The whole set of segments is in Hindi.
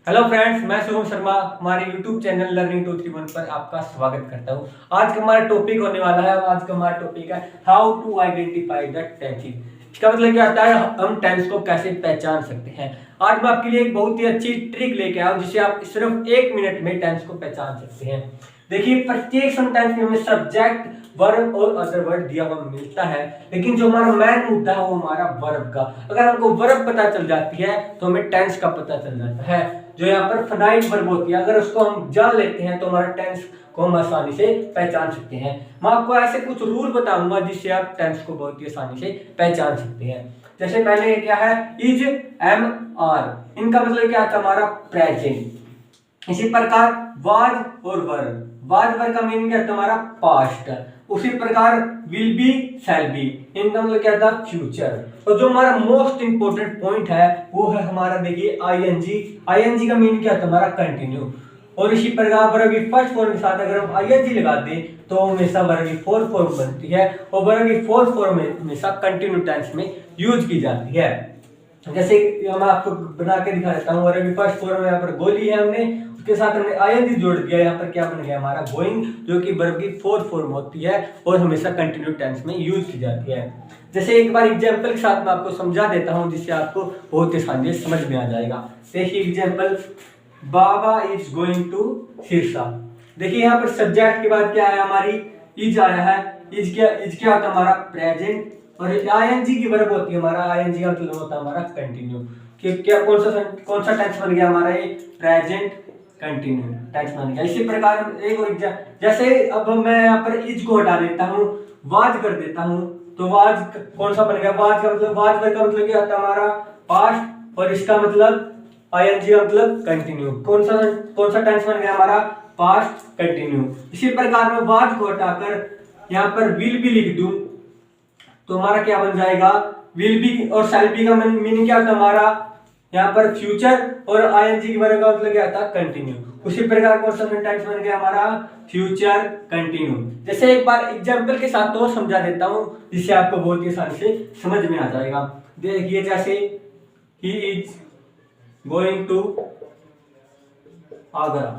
हेलो फ्रेंड्स, मैं शुभम शर्मा हमारे यूट्यूब चैनल लर्निंग 231 पर आपका स्वागत करता हूं। आज का हमारा टॉपिक होने वाला है। आज का हमारा टॉपिक है how to identify the tenses. इसका मतलब क्या होता है, हम टेंस को कैसे पहचान सकते हैं। आज मैं आपके लिए एक बहुत ही अच्छी ट्रिक लेके आया हूं जिससे आप सिर्फ 1 मिनट में टेंस को पहचान सकते हैं। देखिए, प्रत्येक सेंटेंस में हमें सब्जेक्ट, वर्ब और अदर वर्ड दिया हुआ मिलता है, लेकिन जो हमारा मेन मुद्दा है वो हमारा वर्ब का। अगर हमको वर्ब पता चल जाती है तो हमें टेंस का पता चल जाता है। जो यहाँ पर फाइनाइट वर्ब होती है, अगर उसको हम जान लेते हैं तो हमारा टेंस को हम आसानी से पहचान सकते हैं। मैं आपको ऐसे कुछ रूल बताऊंगा जिससे आप टेंस को बहुत ही आसानी से पहचान सकते हैं। जैसे पहले क्या है, इज, एम, आर, इनका मतलब क्या था, हमारा प्रेजेंट। इसी प्रकार वाज और वर, वाज वर का मीनिंग क्या था, हमारा पास्ट। उसी प्रकार विल बी, शैल बी, इनका मतलब क्या था, फ्यूचर। और जो हमारा मोस्ट इंपोर्टेंट पॉइंट है वो है हमारा, देखिए, आईएनजी। आईएनजी का मीनिंग क्या था, हमारा कंटिन्यू। और इसी प्रकार वर्ब की फर्स्ट फॉर्म के साथ अगर हम आईएनजी लगा दें तो हमेशा वर्ब की फोर्थ फॉर्म बनती है, और वर्ब की फोर्थ फॉर्म हमेशा कंटिन्यू टेंस में यूज की जाती है। जैसे मैं आपको बना के दिखा देता हूँ। वर्ब की फर्स्ट फॉर्म में यहाँ पर गोली है, हमने उसके साथ हमने आईएनजी जोड़ दिया। यहाँ पर क्या बन गया, हमारा गोइंग, जो कि वर्ब की फोर्थ फॉर्म होती है और हमेशा कंटिन्यू टेंस में यूज की जाती है। जैसे एक बार एग्जांपल के साथ मैं आपको समझा देता हूँ जिससे आपको बहुत आसानी से समझ में आ जाएगा। देखिए example, Baba is going to Sirsa. देखिए यहाँ पर सब्जेक्ट के बाद क्या है, हमारी इज आया है। इज क्या होता है, हमारा प्रेजेंट। और आईएनजी की वर्ब होती है, हमारा आईएनजी का मतलब होता है हमारा कंटिन्यू। कि क्या कौन सा टेंस बन गया हमारा, ये प्रेजेंट कंटिन्यू टेंस बन गया। इसी प्रकार एक और जैसे अब मैं यहाँ पर इज को हटा देता हूँ, वाज कर देता हूँ, तो वाज कौन सा बन गया, वाज का मतलब, वाज वर्ब का मतलब क्या होता है, हमारा पास्ट। और इसका मतलब आईएनजी का मतलब कंटिन्यू। कौन सा टेंस बन गया, हमारा पास्ट कंटिन्यू। इसी प्रकार में वाज को हटाकर यहाँ पर विल बी लिख दूं तो हमारा क्या बन जाएगा, विल बी। और शैल बी का मीनिंग क्या होता है, हमारा यहाँ पर फ्यूचर। और आईएनजी की वर्ब का मतलब क्या था, कंटिन्यू। उसी प्रकार कौन सा सेंटेंस बन गया हमारा, फ्यूचर कंटिन्यू। जैसे एक बार एग्जांपल के साथ तो समझा देता हूँ जिससे आपको बहुत ही आसानी से समझ में आ जाएगा। देखिए जैसे he is going to Agra.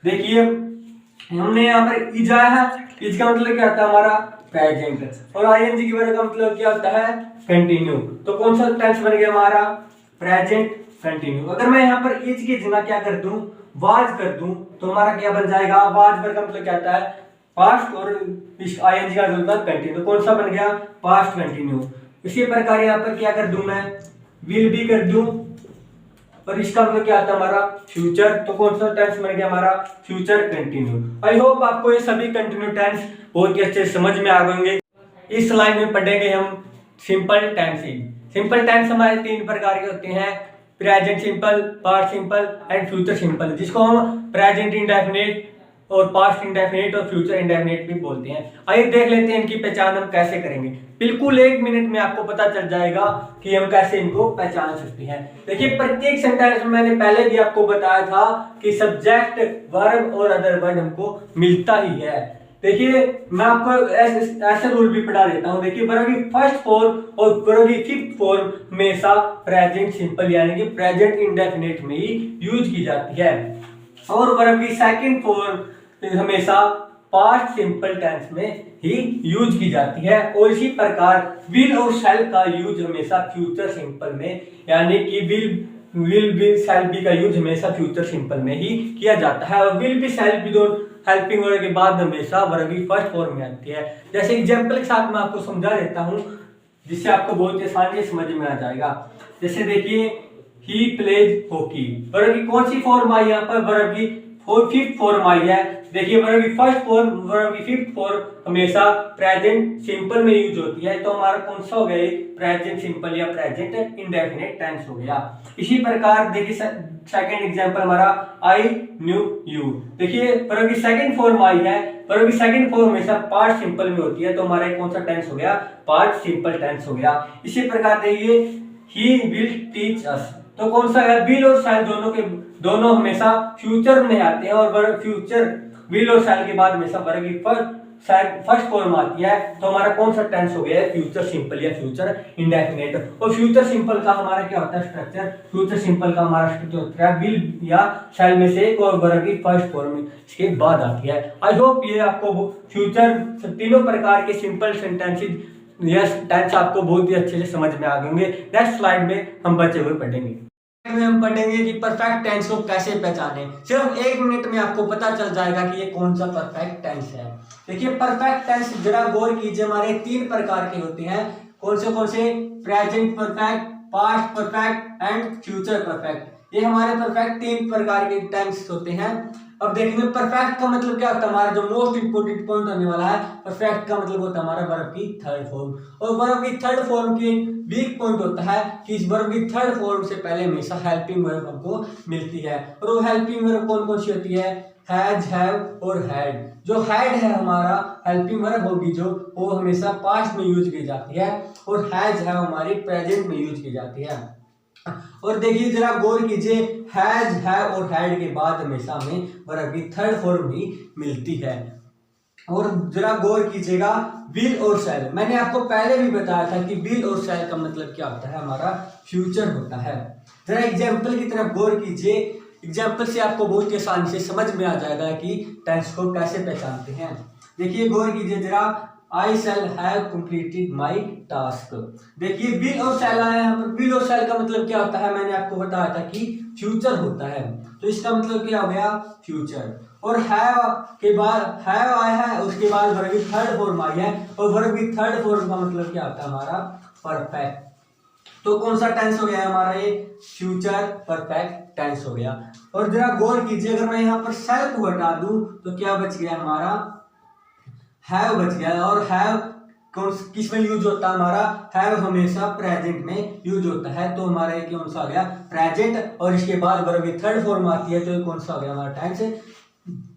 देखिए हमने यहाँ पर इज आया है, इज का मतलब क्या होता है, हमारा प्रेजेंट। और आईएनजी की वर्ब का मतलब क्या होता है, कंटिन्यू। तो कौन सा टेंस बन गया हमारा, प्रेजेंट कंटिन्यू। अगर मैं यहाँ पर इज की जगह क्या कर दूं, वाज कर दूं तो हमारा क्या बन जाएगा, वाज वर्ब का मतलब क्या होता है, पास्ट। और इस आईएनजी का मतलब कंटिन्यू, कौन सा बन गया, पास्ट कंटिन्यू। इसी प्रकार यहाँ पर क्या कर दूं, मैं विल बी कर दूं और इसका मतलब क्या आता है, हमारा फ्यूचर। तो कौन सा टेंस बन गया, हमारा फ्यूचर कंटिन्यू। आई होप आपको ये सभी कंटिन्यू टेंस बहुत ही अच्छे से समझ में आ गए। इस लाइन में पढ़ेंगे हम सिंपल टेंसेज। सिंपल टेंस हमारे 3 प्रकार के होते हैं, present simple, past simple and future simple, जिसको हम प्रेजेंट इंडेफिनिट और पास्ट इंडेफिनिट और फ्यूचर इंडेफिनिट भी बोलते हैं। आइए देख लेते हैं इनकी पहचान हम कैसे करेंगे। बिल्कुल 1 मिनट में आपको पता चल जाएगा कि हम कैसे इनको पहचान सकते हैं। देखिए प्रत्येक सेंटेंस में मैंने पहले भी आपको बताया था कि सब्जेक्ट, वर्ब और अदर वर्ड हमको मिलता ही है। देखिए मैं आपको ऐसे रूल भी पढ़ा देता हूं। देखिए वर्ब की फर्स्ट फॉर्म और वर्ब की फिफ्थ फॉर्म हमेशा प्रेजेंट सिंपल यानी कि प्रेजेंट इंडेफिनिट में ही यूज की जाती है, और वर्ब की सेकंड फॉर्म हमेशा पास्ट सिंपल टेंस में ही यूज की जाती है। और इसी प्रकार विल और शैल का यूज हमेशा फ्यूचर सिंपल में, यानी कि विल बी शैल बी का यूज हमेशा फ्यूचर सिंपल में ही किया जाता है। और विल बी शैल बी दोनों हेल्पिंग वर्ब के बाद हमेशा वर्ब की फर्स्ट फॉर्म में आती है। जैसे एग्जांपल के साथ मैं आपको समझा देता हूं जिससे आपको बहुत आसानी से समझ में आ जाएगा। जैसे देखिए ही प्लेज हॉकी, वर्ब की कौन सी फॉर्म आई यहाँ पर, वर्ब की फिफ्थ फॉर्म आई है। देखिए वर्ब की फर्स्ट फॉर्म, वर्ब की फिफ्थ फॉर्म हमेशा प्रेजेंट सिंपल में यूज होती है, तो हमारा कौन सा हो गया, प्रेजेंट सिंपल या प्रेजेंट इंडेफिनिट टेंस हो गया। इसी प्रकार देखिए सेकंड एग्जांपल हमारा आई न्यू यू। देखिए वर्ब की सेकंड फॉर्म आई है, वर्ब की सेकंड फॉर्म हमेशा पास्ट सिंपल में होती है, तो हमारा कौन सा टेंस हो गया, पास्ट सिंपल टेंस हो गया। इसी प्रकार देखिए ही विल टीच अस, तो कौन सा है, विल और शैल दोनों हमेशा फ्यूचर में आते हैं, और वर्ब फ्यूचर विल और शैल के बाद हमेशा वर्ब की फर्स्ट फॉर्म आती है तो हमारा कौन सा टेंस हो गया है, फ्यूचर सिंपल या फ्यूचर इंडेफिनिट। और फ्यूचर सिंपल का हमारा क्या होता है स्ट्रक्चर, फ्यूचर सिंपल का हमारा स्ट्रक्चर होता है विल या शैल में से एक और वर्ब की फर्स्ट फॉर्म इसके बाद आती है। आई होप ये आपको फ्यूचर तीनों प्रकार के सिंपल सेंटेंसेस यस टेंस आपको बहुत ही अच्छे से समझ में आ गए होंगे। नेक्स्ट स्लाइड में हम बचे हुए पढ़ेंगे। में हम पढ़ेंगे कि परफेक्ट टेंस को कैसे पहचाने। सिर्फ 1 मिनट में आपको पता चल जाएगा कि ये कौन सा परफेक्ट टेंस है। देखिए परफेक्ट टेंस जरा गौर कीजिए, हमारे 3 प्रकार के होते हैं। कौन से? Present perfect, past perfect and future perfect. ये हमारे परफेक्ट 3 प्रकार के टेंस होते हैं। अब देखेंगे परफेक्ट का मतलब क्या होता है, हमारा जो मोस्ट इंपोर्टेंट पॉइंट होने वाला है, परफेक्ट का मतलब होता है हमारा वर्ब की थर्ड फॉर्म। और वर्ब की थर्ड फॉर्म की वीक पॉइंट होता है कि इस वर्ब की थर्ड फॉर्म से पहले हमेशा हेल्पिंग वर्ब हमको मिलती है। और वो हेल्पिंग वर्ब कौन कौन सी होती है? हैज, हैव और हैड। जो हैड है हमारा हेल्पिंग वर्ब होगी जो, वो हमेशा पास्ट में यूज की जाती है, और हैज है हमारी प्रेजेंट में यूज की जाती है। और देखिए जरा गौर कीजिए, हैज, हैव और हैड के बाद हमेशा हमें वर्ब की थर्ड फॉर्म ही मिलती है। और जरा गौर कीजिएगा विल और शैल। मैंने आपको पहले भी बताया था कि विल और शैल का मतलब क्या होता है, हमारा फ्यूचर होता है। जरा एग्जाम्पल की तरफ गौर कीजिए, एग्जाम्पल से आपको बहुत ही आसानी से समझ में आ जाएगा कि टेंस को कैसे पहचानते हैं। देखिए गौर कीजिए जरा, I shall have completed my task. देखिए विल और शैल आया यहाँ पर। विल और शैल का मतलब क्या होता है, मैंने आपको बताया था कि फ्यूचर होता है, तो इसका मतलब क्या हो गया, फ्यूचर। और हैव के बाद हैव आया है, उसके बाद वर्ब की थर्ड फॉर्म आई है, और वर्ब की थर्ड फॉर्म का मतलब क्या होता है हमारा, परफेक्ट। तो कौन सा टेंस हो गया हमारा, ये फ्यूचर परफेक्ट टेंस हो गया। और जरा गौर कीजिए, अगर मैं यहाँ पर शैल को हटा दूं तो क्या बच गया हमारा, हैव बच गया। और हैव किस में यूज होता है हमारा, हैव हमेशा प्रेजेंट में यूज होता है, तो हमारा ये कौन सा आ गया, प्रेजेंट। और इसके बाद वर्ब की थर्ड फॉर्म आती है, तो ये कौन सा आ गया हमारा टेंस,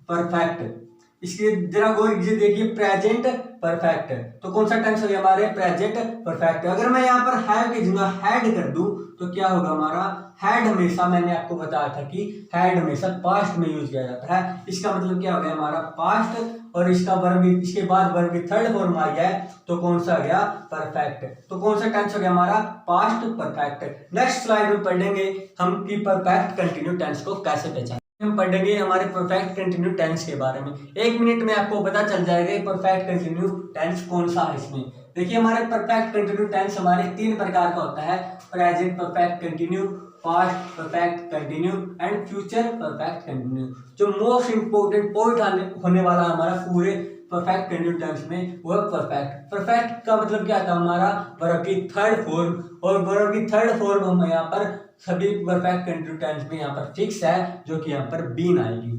परफेक्ट। इसके जरा गौर कीजिए, देखिए प्रेजेंट परफेक्ट, तो कौन सा टेंस हो गया हमारे, प्रेजेंट परफेक्ट। अगर मैं यहाँ पर हैव की जगह हैड कर दूं तो क्या होगा हमारा, हैड हमेशा, मैंने आपको बताया था कि हैड हमेशा पास्ट में यूज किया जाता है। इसका मतलब क्या हो गया हमारा, पास्ट। और इसका वर्ब, इसके बाद वर्ब की थर्ड फॉर्म आ गया है, तो कौन सा आ गया, परफेक्ट। तो कौन सा टेंस हो गया हमारा, पास्ट परफेक्ट। नेक्स्ट स्लाइड में पढ़ेंगे हम कि परफेक्ट कंटिन्यू टेंस को कैसे पहचानें। हम पढ़ेंगे हमारे परफेक्ट कंटिन्यू टेंस के बारे में। 1 मिनट में आपको पता चल जाएगा परफेक्ट कंटिन्यू टेंस कौन सा है इसमें। देखिए हमारे परफेक्ट कंटिन्यू टेंस हमारे 3 प्रकार का होता है, present perfect continue, past perfect continue and future perfect continue. जो मोस्ट इंपोर्टेंट पॉइंट होने वाला हमारा पूरे परफेक्ट कंटिन्यू टेंस में वो परफेक्ट। परफेक्ट का मतलब क्या था हमारा, वर्ब की थर्ड फॉर्म। और वर्ब की थर्ड फॉर्म हम यहाँ पर सभी परफेक्ट कंटिन्यू टेंस में यहाँ पर फिक्स है, जो कि यहाँ पर बीन आएगी।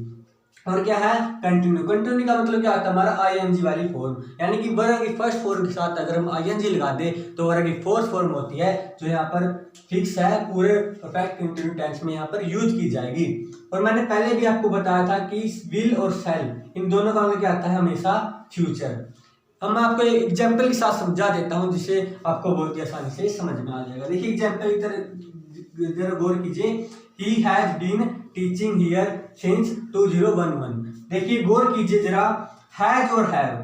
और क्या है, कंटिन्यू। कंटिन्यू का मतलब क्या होता है हमारा, आईएनजी वाली फॉर्म, यानी कि वर्ब की फर्स्ट फॉर्म के साथ अगर हम आईएनजी लगा दे तो वर्ब की फोर्थ फॉर्म होती है, जो यहाँ पर फिक्स है, पूरे परफेक्ट कंटिन्यू टेंस में यहाँ पर यूज की जाएगी। और मैंने पहले भी आपको बताया था कि विल और शैल इन दोनों का मतलब क्या आता है, हमेशा फ्यूचर। हम आपको एक एग्जाम्पल के साथ समझा देता हूँ, जिससे आपको बहुत ही आसानी से समझ में आ जाएगा। देखिए एग्जाम्पल की तरह गौर कीजिए, he has been teaching here since 2011। देखिए गौर कीजिए जरा, हैज और हैव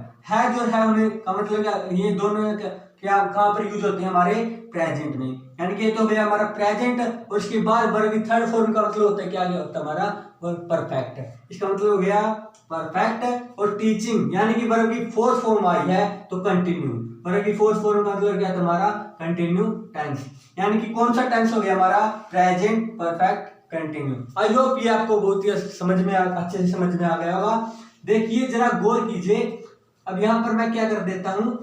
का मतलब क्या, ये दोनों क्या कहाँ पर यूज होते हैं हमारे, प्रेजेंट में। यानी कि ये तो गया हमारा प्रेजेंट, और इसके बाद वर्ब की थर्ड फॉर्म का मतलब होता है क्या होता है हमारा, परफेक्ट। इसका मतलब हो गया परफेक्ट। और टीचिंग यानी कि वर्ब की फोर्थ फॉर्म आई है, तो कंटिन्यू। वर्ब की फोर्थ फॉर्म का मतलब क्या था हमारा, कंटिन्यू टेंस। यानी कि कौन सा टेंस हो गया हमारा, present perfect continue. I hope ये आपको बहुत ही समझ में अच्छे से समझ में आ गया होगा। देखिए जरा गौर कीजिए, अब यहाँ पर मैं क्या कर देता हूँ,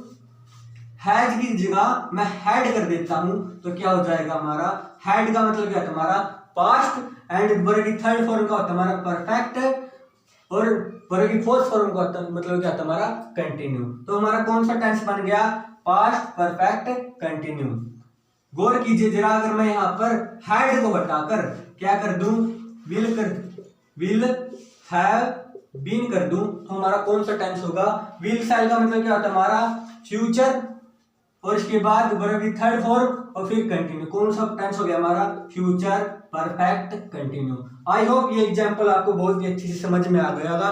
हैज की जगह मैं हैड कर देता हूँ, तो क्या हो जाएगा हमारा, हैड का मतलब क्या होता है हमारा, पास्ट। एंड वर्ब की थर्ड फॉर्म का होता है हमारा परफेक्ट, और वर्ब की फोर्थ फॉर्म का होता है मतलब क्या होता है हमारा, कंटिन्यू। तो हमारा कौन सा टेंस बन गया, पास्ट परफेक्ट कंटिन्यू। गौर कीजिए जरा, अगर मैं यहाँ पर हैड को हटाकर क्या कर दूं, विल हैव बीन कर दूं, तो हमारा कौन सा टेंस होगा, विल शैल का मतलब क्या होता है हमारा, फ्यूचर। और इसके बाद वर्ब की थर्ड फॉर्म और फिर कंटिन्यू। कौन सा टेंस हो गया हमारा, future perfect continue. I hope ये एग्जांपल आपको बहुत ही अच्छी से समझ में आ गया होगा।